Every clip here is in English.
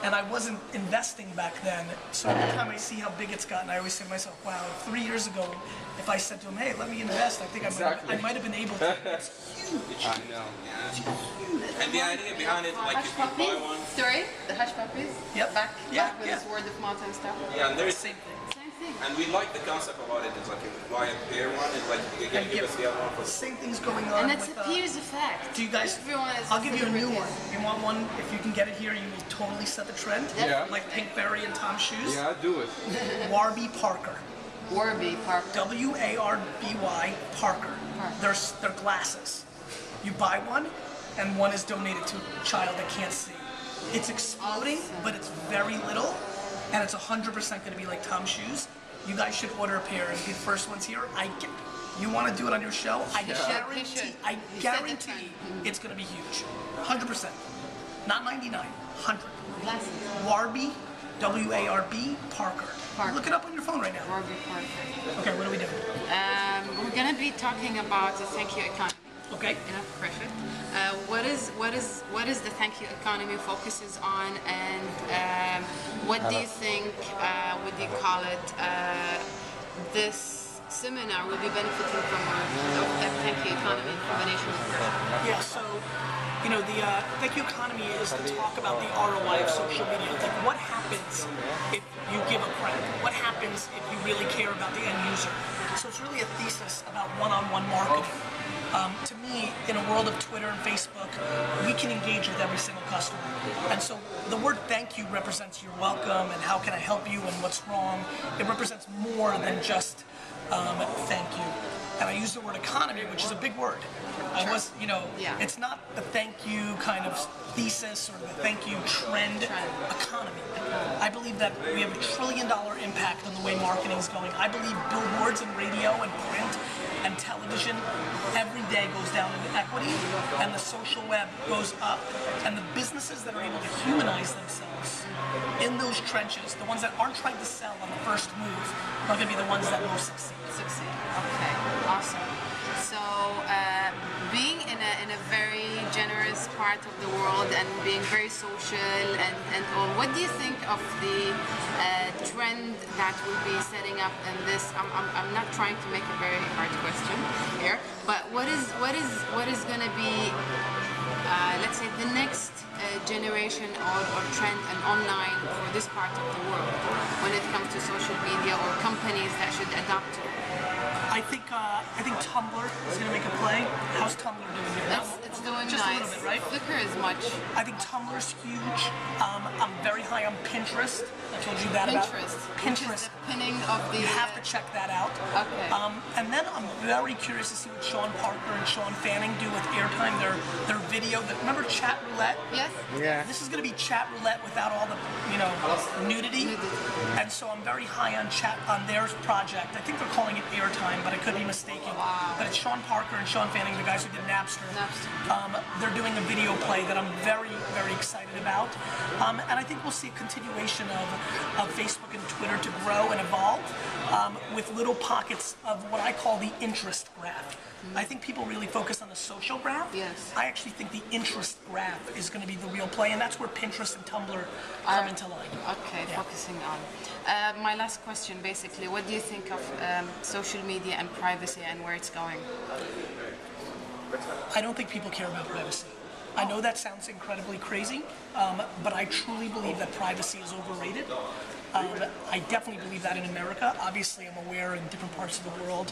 and I wasn't investing back then. So every time I see how big it's gotten, I always say to myself, wow, 3 years ago, if I said to him, hey, let me invest, I think I might have been able to. It's huge. I know. It's huge. And the idea behind it, like if you buy one. Story? The hush puppies? Yep. Back with this word of mouth and stuff? Yeah, and there's Same thing. Same thing. and we like the concept about it. It's like if you buy a pair one, it's like you can give us the other one for Same thing's going on. And it's with, a peers effect. Do you guys? Everyone is I'll give you a new one. celebrities. You want one? If you can get it here, you will totally set the trend. Yeah. Like Pinkberry and Tom's shoes. Yeah, do it. Warby Parker. Warby Parker. W-A-R-B-Y Parker. They're glasses. You buy one, and one is donated to a child that can't see. It's exploding, but it's very little, and it's 100% going to be like Tom's shoes. You guys should order a pair and be the first ones here. You want to do it on your show? I guarantee it's going to be huge. 100%. Not 99, 100. Glasses. Warby, W-A-R-B, Parker. Look it up on your phone right now. Warby Parker. Okay, what are we doing? We're gonna be talking about the thank you economy. Okay. Enough pressure. What is the thank you economy focuses on, and what do you think? Would you call it? This seminar will be benefiting from the thank you economy combination with pressure. Yeah. So, you know, the thank you economy is to talk about the ROI of social media. Like, what happens if you give a credit? What happens if you really care about the end user? So it's really a thesis about one-on-one marketing. To me, in a world of Twitter and Facebook, we can engage with every single customer. And so the word thank you represents you're welcome and how can I help you and what's wrong. It represents more than just thank you. And I use the word economy, which is a big word. It's not the thank you kind of thesis or the thank you trend. Economy. I believe that we have $1 trillion impact on the way marketing is going. I believe billboards and radio and print and television every day goes down in equity, and the social web goes up. And the businesses that are able to humanize themselves in those trenches, the ones that aren't trying to sell on the first move, are going to be the ones that will succeed. Okay, awesome. So being in a very generous part of the world and being very social and all, what do you think of the trend that will be setting up in this? I'm not trying to make a very hard question here, but what is going to be let's say the next generation or trend and online for this part of the world when it comes to social media or companies that should adapt to it? I think Tumblr is going to make a play. How's Tumblr doing here? It's doing just nice. a little bit, right? Flickr is much. I think Tumblr is huge. I'm very high on Pinterest. I told you that Pinterest. about Pinterest. The pinning of the. You have to check that out. Okay. And then I'm very curious to see what Shawn Parker and Shawn Fanning do with airtime. Their video. Remember Chat Roulette? Yes. Yeah. This is going to be Chat Roulette without all the nudity. And so I'm very high on their project. I think they're calling it airtime, but I could be mistaken. Wow. But it's Shawn Parker and Shawn Fanning, the guys who did Napster. They're doing a video play that I'm very, very excited about. And I think we'll see a continuation of Facebook and Twitter to grow and evolve with little pockets of what I call the interest graph. I think people really focus on the social graph. Yes. I actually think the interest graph is going to be the real play, and that's where Pinterest and Tumblr come into line. Okay, focusing on. My last question, basically, what do you think of social media and privacy and where it's going? I don't think people care about privacy. I know that sounds incredibly crazy, but I truly believe that privacy is overrated. I definitely believe that in America. Obviously, I'm aware in different parts of the world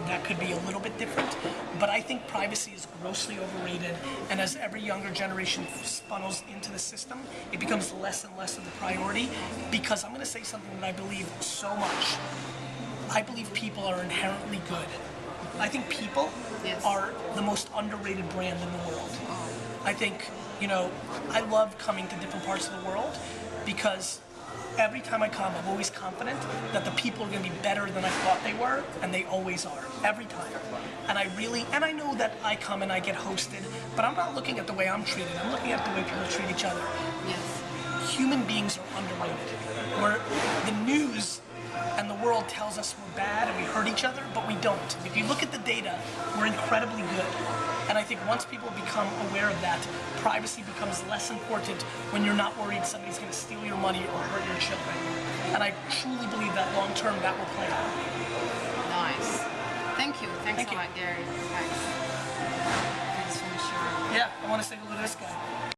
that could be a little bit different, but I think privacy is grossly overrated, and as every younger generation funnels into the system, it becomes less and less of the priority, because I'm going to say something that I believe so much. I believe people are inherently good. I think people are the most underrated brand in the world. I think, I love coming to different parts of the world because every time I come, I'm always confident that the people are going to be better than I thought they were, and they always are, every time. And I know that I come and I get hosted, but I'm not looking at the way I'm treated. I'm looking at the way people treat each other. Yes. Human beings are underrated. Where the news and the world tells us we're bad and we hurt each other, but we don't. If you look at the data, we're incredibly good. And I think once people become aware of that, privacy becomes less important when you're not worried somebody's going to steal your money or hurt your children. And I truly believe that long term that will play out. Nice. Thank you. Thanks Thank a you. lot, Gary. Thanks. Thanks for the show. Yeah, I want to say hello to this guy.